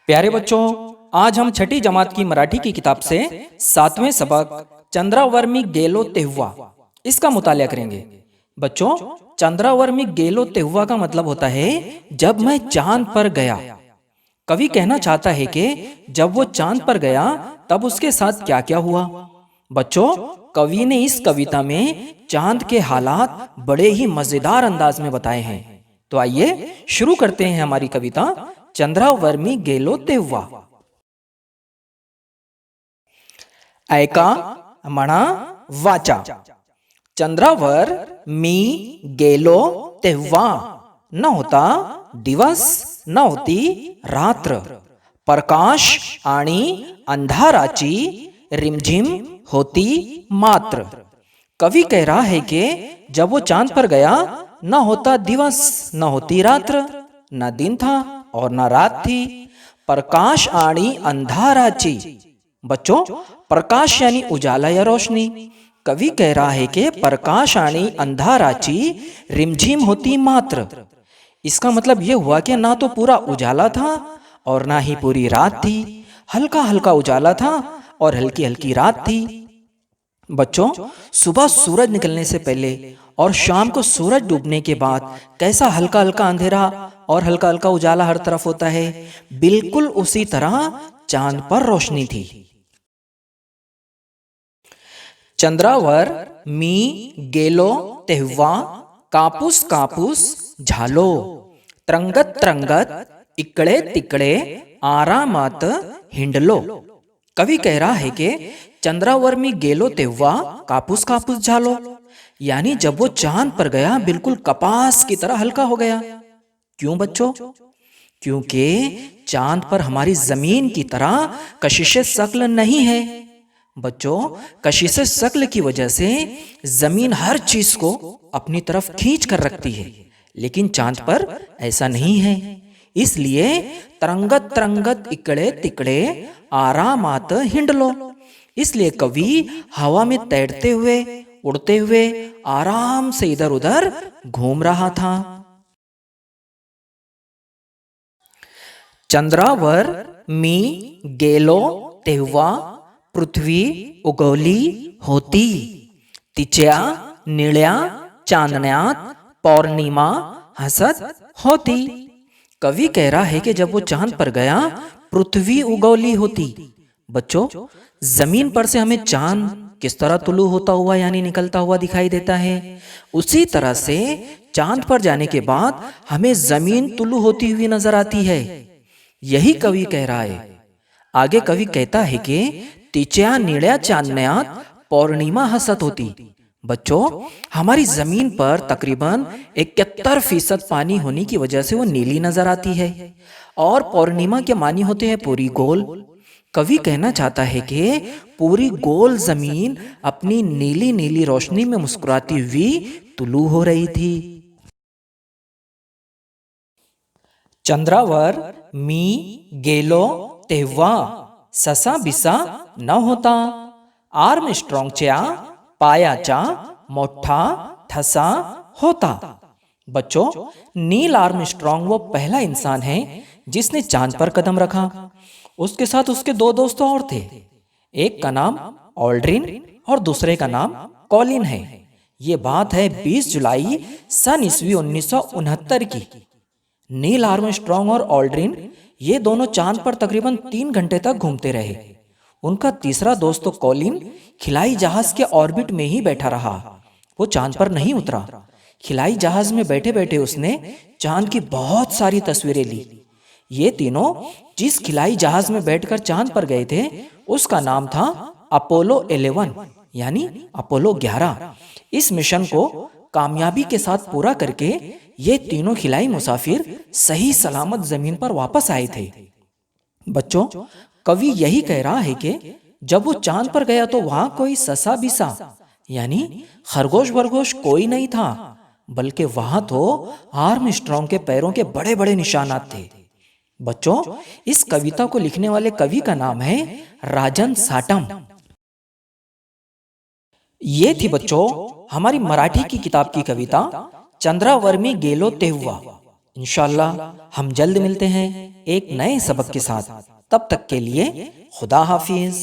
प्यारे बच्चों, आज हम छठी जमात की मराठी की किताब से 7वें सबक चंद्रावर्मी गेलो तेहुआ इसका मुतालिया करेंगे। बच्चों, चंद्रावर्मी गेलो तेहुआ का मतलब होता है जब मैं चांद पर गया। कवि कहना चाहता है कि जब वो चांद पर गया तब उसके साथ क्या क्या हुआ। बच्चों, कवि ने इस कविता में चांद के हालात बड़े ही मजेदार अंदाज में बताए हैं। तो आइए शुरू करते हैं हमारी कविता चंद्रावर्मी गेलो तेव्हा। ऐका म्हणा वाचा, चंद्रावर मी गेलो तेव्हा न होता दिवस न होती रात्र, प्रकाश आणि अंधाराची रिमझिम होती मात्र। कवि कह रहा है कि जब वो चांद पर गया न होता दिवस न होती रात्र, न दिन था और न रात थी, प्रकाश आणि अंधाराची। बच्चों, प्रकाश यानी उजाला या रोशनी। कवि कह रहा है कि प्रकाश आणि अंधाराची रिमझिम होती मात्र। इसका मतलब यह हुआ कि ना तो पूरा उजाला था और ना ही पूरी रात थी, हल्का हल्का उजाला था और हल्की हल्की रात थी। बच्चों, सुबह सूरज निकलने से पहले और शाम को सूरज डूबने के बाद कैसा हल्का हल्का अंधेरा और हल्का हल्का उजाला हर तरफ होता है, बिल्कुल उसी तरह चांद पर रोशनी थी। चंद्रावर मी गेलो तेव्हा कापूस कापूस झालो, तरंगत तरंगत इकडे तिकडे आरामात हिंडलो। कवि कह रहा है कि चंद्रावर मी गेलो तेव्हा कापूस कापूस झालो, यानी जब वो चांद पर गया बिल्कुल कपास की तरह हल्का हो गया। क्यों बच्चों? क्योंकि चांद पर हमारी जमीन की तरह कशिशे शक्ल नहीं है। बच्चों, कशिशे शक्ल की वजह से जमीन हर चीज को अपनी तरफ खींच कर रखती है, लेकिन चांद पर ऐसा नहीं है। इसलिए तरंगत तरंगत इकड़े तिकड़े आरामात हिंडलो। इसलिए कवि हवा में तैरते हुए उड़ते हुए आराम से इधर उधर घूम रहा था। चंद्रावर मी गेलो तेव्हा पृथ्वी उगवली होती, तिच्या निळ्या चांदण्यात पौर्णिमा हसत होती। कवि कह रहा है कि जब वो चांद पर गया पृथ्वी उगवली होती। बच्चों, जमीन पर से हमें चांद किस तरह तुलू होता हुआ यानी निकलता हुआ दिखाई देता है, उसी तरह से चांद पर जाने के बाद हमें जमीन तुलू होती हुई नजर आती है। यही कवि कह रहा है। आगे कवि कहता है कि तिच्या निळ्या चांदण्यात पौर्णिमा हसत होती। बच्चों, हमारी जमीन पर तकरीबन 71% पानी होने की वजह से वो नीली नजर आती है और पौर्णिमा के मानी होते हैं पूरी गोल। कवि कहना चाहता है कि पूरी गोल जमीन अपनी नीली नीली रोशनी में मुस्कुराती हुई तुलू हो रही थी। चंद्रावर मी गेलो तेव्हा ससा बिसा न होता, आर्मस्ट्रॉंगच्या पायाचा मोठा ठसा होता। बच्चों, नील आर्मस्ट्रॉन्ग वो पहला इंसान है जिसने चांद पर कदम रखा। उसके साथ उसके दो दोस्त और थे, एक का नाम ऑल्ड्रिन और दूसरे का नाम कॉलिन है। ये बात है 20 जुलाई सन ईस्वी 1969 की। नील आर्मस्ट्रॉन्ग और ऑल्ड्रिन ये दोनों चांद पर तकरीबन 3 घंटे तक घूमते रहे। उनका तीसरा दोस्त कॉलिन खिलाई जहाज के ऑर्बिट में ही बैठा रहा, वो चांद पर नहीं उतरा। खिलाई जहाज में बैठे बैठे उसने चांद की बहुत सारी तस्वीरें ली। ये तीनों जिस खिलाई जहाज में बैठकर चांद पर गए थे उसका नाम था अपोलो 11 यानी अपोलो 11। इस मिशन को कामयाबी के साथ पूरा करके ये तीनों खिलाई मुसाफिर सही सलामत जमीन पर वापस आए थे। बच्चों, कवि यही कह रहा है कि जब वो चांद पर गया तो वहां कोई ससा बिसा यानी खरगोश वरगोश कोई नहीं था, बल्कि वहां तो आर्मस्ट्रॉन्ग के पैरों के बड़े बड़े निशानात थे। बच्चों, इस कविता को लिखने वाले कवि का नाम है राजन साटम। ये थी बच्चों हमारी मराठी की किताब की कविता चंद्रावर्मी गेलो तेव्हा। इंशाल्लाह हम जल्द मिलते हैं एक नए सबक के साथ। तब तक के लिए खुदा हाफिज।